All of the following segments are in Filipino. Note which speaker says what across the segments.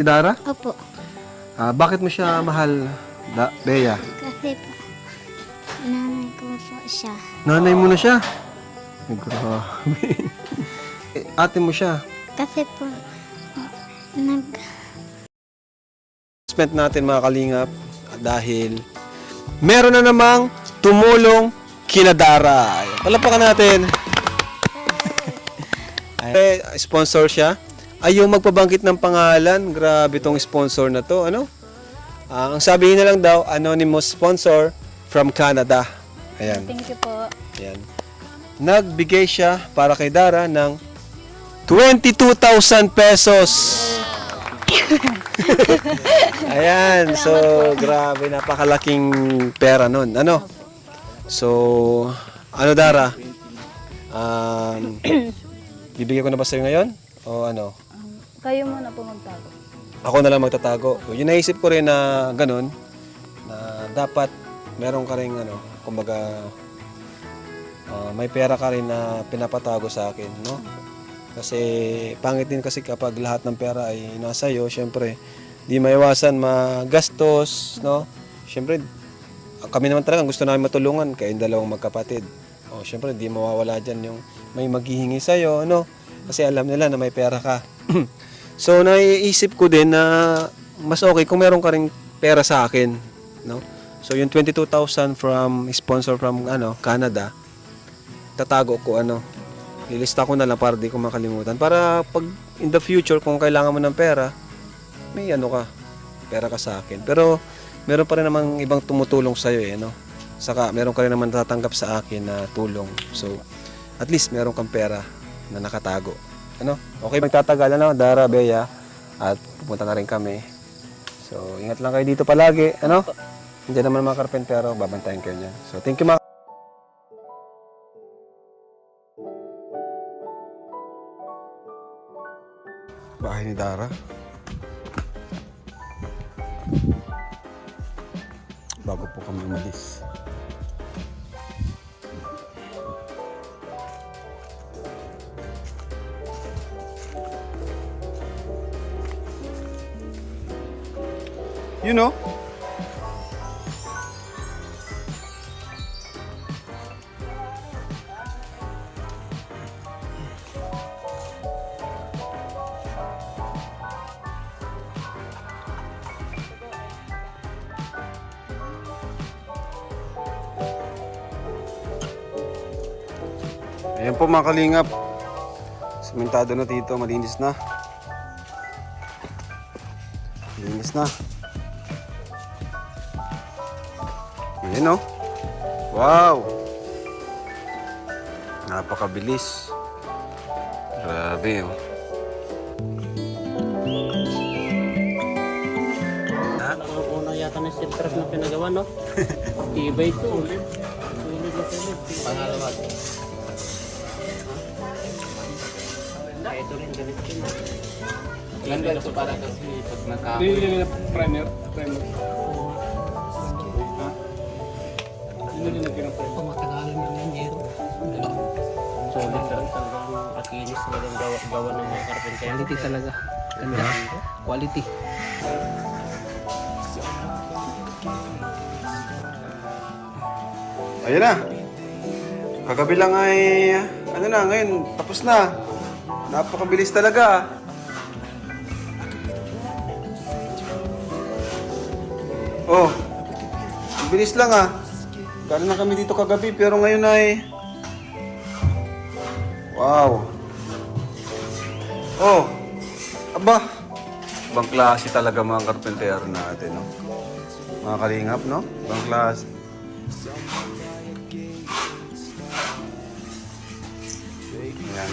Speaker 1: Dara?
Speaker 2: Opo.
Speaker 1: Bakit mo siya mahal, Bea?
Speaker 2: Kasi po, nanay ko po siya.
Speaker 1: Nanay mo na siya? Ay, grabe. Ate mo siya?
Speaker 2: Kasi po,
Speaker 1: Spent natin mga kalingap dahil meron na namang tumulong kina Dara. Ayan, palapakan natin. Sponsor siya. Ayaw magpabanggit ng pangalan. Grabe tong sponsor na to. Ano? Ang sabihin na lang daw, anonymous sponsor from Canada. Ayan.
Speaker 2: Thank you po.
Speaker 1: Ayan. Nagbigay siya para kay Dara ng 22,000 pesos. Ayan. So, grabe. Napakalaking pera nun. Ano? So, ano Dara? Bibigyan ko na ba sa'yo ngayon? O ano?
Speaker 3: Kayo muna po magtago.
Speaker 1: Ako na lang magtatago. Yung naisip ko rin na ganun, na dapat meron ka rin, kumbaga, may pera ka rin na pinapatago sa akin, no? Kasi pangit din kasi kapag lahat ng pera ay nasa iyo, syempre, di maiwasan magastos, no? Syempre, kami naman talaga gusto namin matulungan kayong dalawang magkapatid. O, syempre, di mawawala dyan yung may maghihingi sa'yo, no? Kasi alam nila na may pera ka. So, naiisip ko din na mas okay kung meron ka rin pera sa akin, no? So, yung 22,000 from sponsor from Canada, tatago ko lilista ko na lang para di ko makalimutan. Para pag in the future kung kailangan mo ng pera, may pera ka sa akin. Pero meron pa rin namang ibang tumutulong sa iyo, no? Saka meron ka rin naman natatanggap sa akin na tulong. So, at least meron kang pera na nakatago. Okay, magtatagal Dara, Bea, at pupunta na rin kami. So, ingat lang kayo dito palagi, Nandiyan naman mga karpentero, babantayan kayo niyan. So, thank you mga bahay ni Dara. Bago po kami umalis. You know? Ayan po mga kalingap. Sementado na dito, malinis na. Malinis na. Ayan Wow! Napakabilis. Grabe
Speaker 4: Una yata ng siltras na pinagawa, no? Tibay ito. Sulit na sulit. Pangalawa. Ito rin, ganit din. Ganda ito para kasi pag naka...
Speaker 5: Hindi na primer. Hindi na pinag-primer.
Speaker 4: Pumatagalan yung engineer. Sulit na rin talagang akinis na yung gawa ng mga karpentero.
Speaker 5: Quality talaga. Ganda. Quality.
Speaker 1: Ayan na. Kagabi lang ay, ngayon, tapos na. Napakabilis talaga. Oh, ang bilis lang Galing na kami dito kagabi, pero ngayon ay... Wow. Oh, aba. Ibang klase talaga mga karpentero natin, Mga kalingap, Ibang klase. Ayan.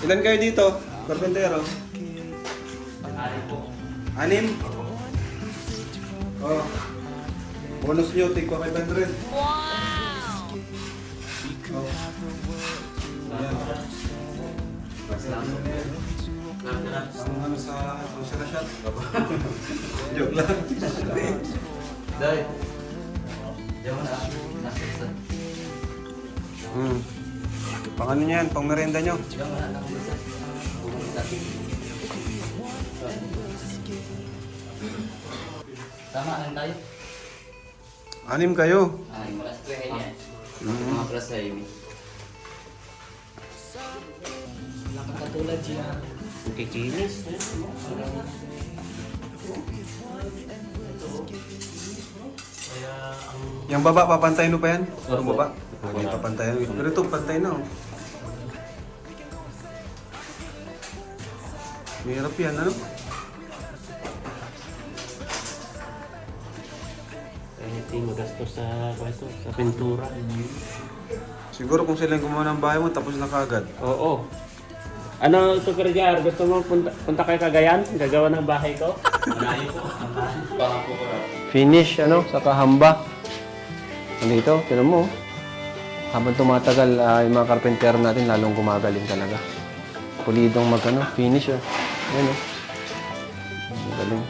Speaker 1: Ilan kayo dito, karpentero? Anim? Oh. Bonus nyo, take 500. Wow! Oh. Ayan. Ang sa konserasyon. Joke lang.
Speaker 4: Dahil, diyan na. Nasa
Speaker 1: Pang ano yan, pang merenda nyo.
Speaker 4: diyan na. Tama lang tayo.
Speaker 1: 6 kayo.
Speaker 4: Ay, malas ko yan. Mga plus sa imi.
Speaker 5: Katulad siya.
Speaker 4: Kikinis.
Speaker 1: Yung baba, papantayin mo pa yan?
Speaker 4: Opo.
Speaker 1: Yung baba? Okay, papantayin mo. Pero ito, pantay na. Mahirap yan, ano?
Speaker 4: Anything magastos sa pintura.
Speaker 1: Siguro kung sila yung gumawa ng bahay mo, tapos na kagad.
Speaker 4: Oo. Ano, Super Jar? Gusto mo punta kay Cagayan? Gagawa ng bahay ko? Malayo ko.
Speaker 1: Finish, ano, sa kahamba. Nandito, tinan mo. Habang tumatagal, yung mga carpenter natin lalong gumagaling talaga. Pulidong finish, Ayan, galing.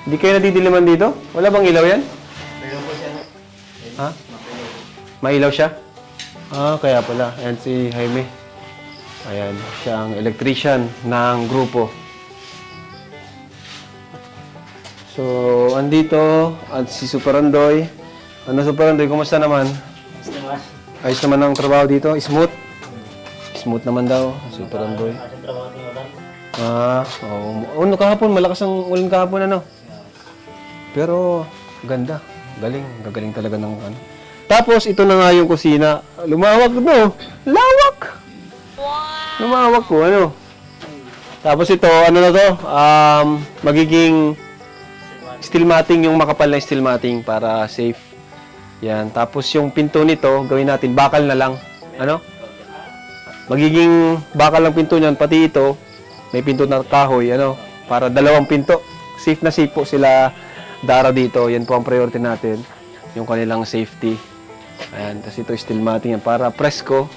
Speaker 1: Hindi kayo nadidiliman dito? Wala bang ilaw yan? Ha? May ilaw siya? Kaya pala. Ayan si Jaime. Ayan, siya ang electrician ng grupo. So, andito at si Super Andoy. Ano Super Andoy, kumusta naman? Ayos naman ang trabaho dito? Smooth? Smooth naman daw, Super Andoy. Oo. Kahapon, malakas ang ulan kahapon, ano? Pero, ganda. Gagaling talaga ng ano. Tapos, ito na nga yung kusina. Lumawak, no? Lawak! Lumawak ko, ano? Tapos ito, ano na to? Magiging steel matting, yung makapal na steel matting para safe. Yan. Tapos yung pinto nito, gawin natin, bakal na lang. Ano? Magiging bakal lang pinto niyan, pati ito, may pinto na kahoy, ano? Para 2 pinto. Safe na safe po sila dara dito. Yan po ang priority natin. Yung kanilang safety. Ayan. Tapos ito, steel matting yan. Para presko.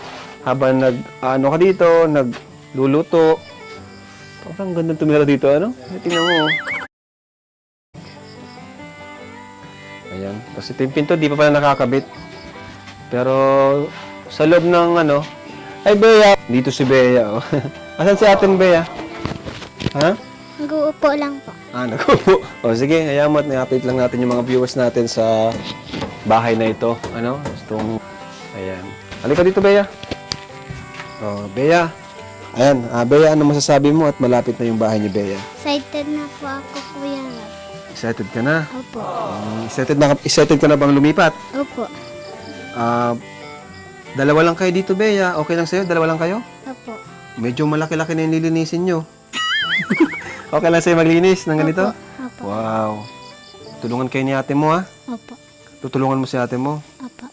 Speaker 1: Habang ka dito, nagluluto. Parang ganda tumira dito, ano? Tingnan mo. Ayan. Tapos ito yung pinto, di pa pala nakakabit. Pero sa loob ng ay Bea. Dito si Bea, oh. Asan si atin Bea? Ha?
Speaker 2: Nag-uupo lang po.
Speaker 1: Nagupo. O sige, hayaan mo at na-update lang natin yung mga viewers natin sa bahay na ito. Ano? Itong, ayan. Halika dito, Bea. Bea. Ayan, Bea, ano masasabi mo at malapit na yung bahay ni Bea?
Speaker 2: Excited na po ako, Kuya Rob.
Speaker 1: Excited ka na?
Speaker 2: Opo.
Speaker 1: Excited ka na bang lumipat?
Speaker 2: Opo.
Speaker 1: 2 lang kayo dito, Bea. Okay lang sa'yo? 2 lang kayo?
Speaker 2: Opo.
Speaker 1: Medyo malaki-laki na yung lilinisin nyo. Okay lang sa'yo maglinis ng ganito?
Speaker 2: Opo.
Speaker 1: Wow. Tulungan kayo ni ate mo, ha?
Speaker 2: Opo.
Speaker 1: Tutulungan mo si ate mo.
Speaker 2: Opo.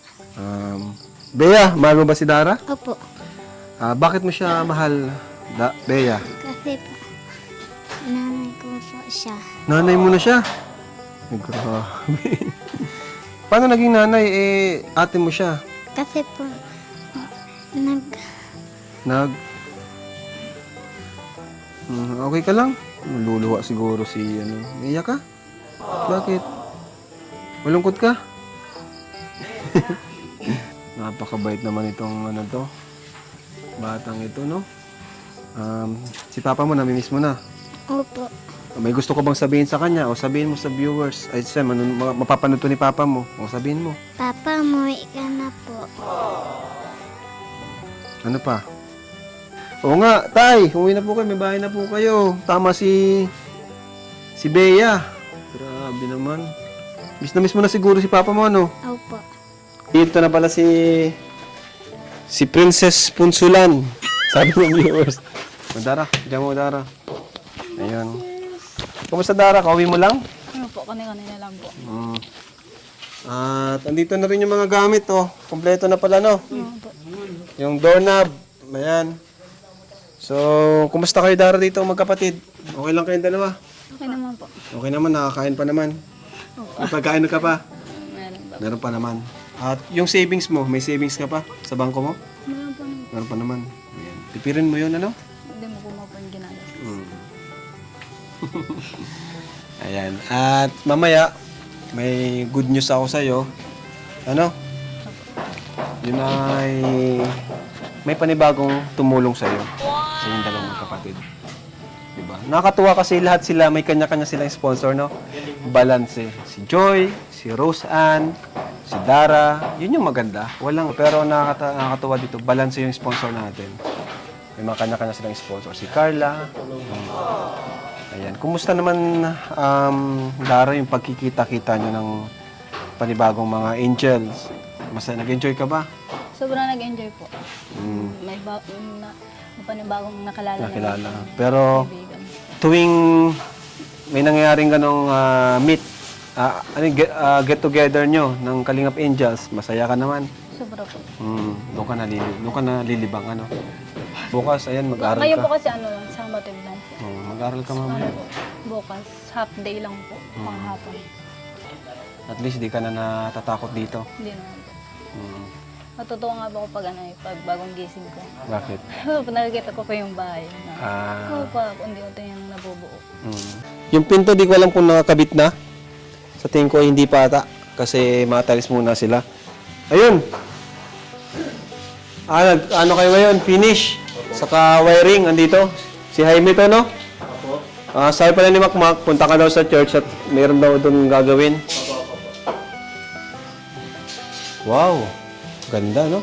Speaker 1: Bea, mahal mo ba si Dara?
Speaker 2: Opo.
Speaker 1: Bakit mo siya mahal, Bea?
Speaker 2: Kasi po, nanay ko po siya.
Speaker 1: Nanay mo na siya? Ay, grabe. Paano naging nanay, ate mo siya?
Speaker 2: Kasi po,
Speaker 1: Okay ka lang? Luluwa siguro si, iyak ka? Bakit? Malungkot ka? Napakabait naman itong, batang ito, no? Si papa mo, namimiss mo na.
Speaker 2: Opo.
Speaker 1: May gusto ko bang sabihin sa kanya? O sabihin mo sa viewers? Ay, siya, mapapanood to ni papa mo. O sabihin mo.
Speaker 2: Papa, umuwi ka na po.
Speaker 1: Ano pa? Oo nga, tay, umuwi na po kayo. May bahay na po kayo. Tama si Bea. Grabe naman. Miss na miss mo na siguro si papa mo, ano?
Speaker 2: Opo.
Speaker 1: Dito na pala si Princess Punsulan. Sabi ng viewers. Dara, diyan mo, Dara. Ayun. Kumusta, Dara? Kauwi mo lang?
Speaker 3: Ano po, kanina lang po.
Speaker 1: At andito na rin yung mga gamit, oh. Kompleto na pala, no?
Speaker 3: Opo.
Speaker 1: Yung doorknob. Ayan. So, kumusta kayo, Dara, dito, magkapatid? Okay lang kayong dalawa?
Speaker 3: Okay naman po.
Speaker 1: Okay naman, nakakain pa naman. May pagkain ka pa?
Speaker 3: Meron ba?
Speaker 1: Meron pa naman. At yung savings mo, may savings ka pa sa bangko mo?
Speaker 3: Meron po.
Speaker 1: Meron pa naman. Ayan. Pipirin mo yun, ano?
Speaker 3: Hindi mo po yung ginagawa.
Speaker 1: Ayan. At mamaya, may good news ako sa'yo. Ano? Yun ay may panibagong tumulong sa'yo. Sa yung 2 magkapatid. Diba? Nakakatuwa kasi lahat sila, may kanya-kanya silang sponsor, no? Balance. Si Joy, si Rose Ann, si Dara. Yun yung maganda. Walang, pero nakakatuwa dito, balance yung sponsor natin. May mga kanya-kanya silang sponsor. Si Carla. Ayan. Kumusta naman, Dara, yung pagkikita-kita nyo ng panibagong mga angels? Nag-enjoy ka ba?
Speaker 3: Sobrang nag-enjoy po.
Speaker 1: Mm.
Speaker 3: May panibagong nakalala.
Speaker 1: Nakilala. Pero
Speaker 3: Kaibigan.
Speaker 1: tuwing may nangyayaring ganong get together nyo ng Kalingap Angels, masaya ka naman.
Speaker 3: Sobra po.
Speaker 1: Doon ka nalilibang, ano. Bukas, ayan, mag-aral
Speaker 3: Ngayon
Speaker 1: ka.
Speaker 3: po kasi lang, summative lang po.
Speaker 1: Mag-aral ka
Speaker 3: Ano
Speaker 1: mamaya.
Speaker 3: po, bukas, half day lang po, panghapon.
Speaker 1: At least di ka na natatakot dito.
Speaker 3: Hindi naman po.
Speaker 1: Mm.
Speaker 3: Matutuwa nga po ako pag bagong gising ko.
Speaker 1: Bakit?
Speaker 3: Pag nakikita ko pa yung bahay na, unti-unti yung nabubuo.
Speaker 1: Yung pinto, di ko alam kung nakakabit na. Sa tingin ko, hindi pa ata. Kasi matalis muna sila. Ayun! Ano kayo ngayon? Finish. Saka wiring, andito. Si Jaime to, no? Sabi pala ni Makmak, punta ka daw sa church at meron daw doon gagawin. Wow! Ganda, no?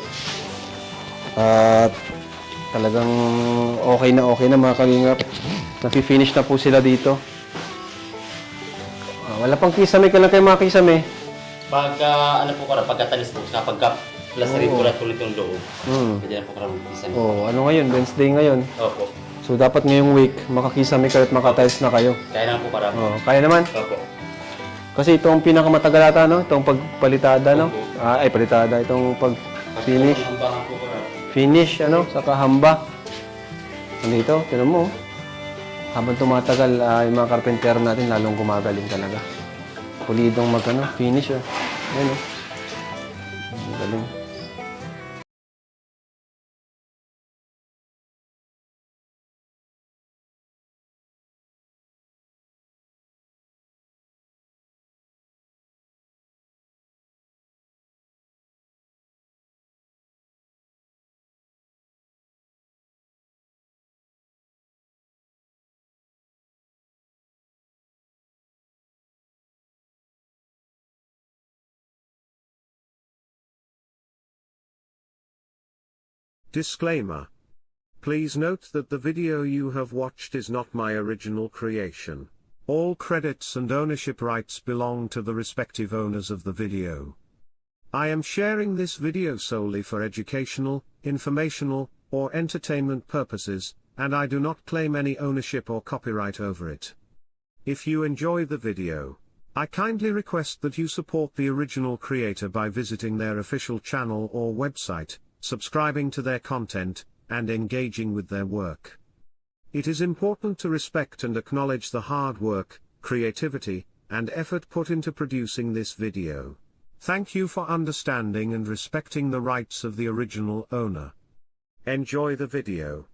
Speaker 1: At talagang okay na mga kalingap. Napi-finish na po sila dito. Wala pang kisame ka lang kayo mga kisame.
Speaker 4: Pagkatalis po, pagka plasterin ko na tulit yung loob. Pwede na po karang bisan.
Speaker 1: Ano ngayon? Wednesday ngayon.
Speaker 4: Opo.
Speaker 1: So, dapat ngayong week, makakisame kayo at makatiles na kayo.
Speaker 4: Kaya naman po para.
Speaker 1: Kaya naman.
Speaker 4: Opo.
Speaker 1: Kasi ito ang pinakamatagal ata, no? Itong pagpalitada, no? Palitada. Itong pag-finish.
Speaker 4: Hambangan po para.
Speaker 1: Finish, saka hamba. Nandito, tinan mo. Habang tumatagal, yung mga carpenter natin lalong gumagaling talaga. Pulidong finish, Ayan, galing.
Speaker 6: Disclaimer. Please note that the video you have watched is not my original creation. All credits and ownership rights belong to the respective owners of the video. I am sharing this video solely for educational, informational, or entertainment purposes, and I do not claim any ownership or copyright over it. If you enjoy the video, I kindly request that you support the original creator by visiting their official channel or website, subscribing to their content, and engaging with their work. It is important to respect and acknowledge the hard work, creativity, and effort put into producing this video. Thank you for understanding and respecting the rights of the original owner. Enjoy the video.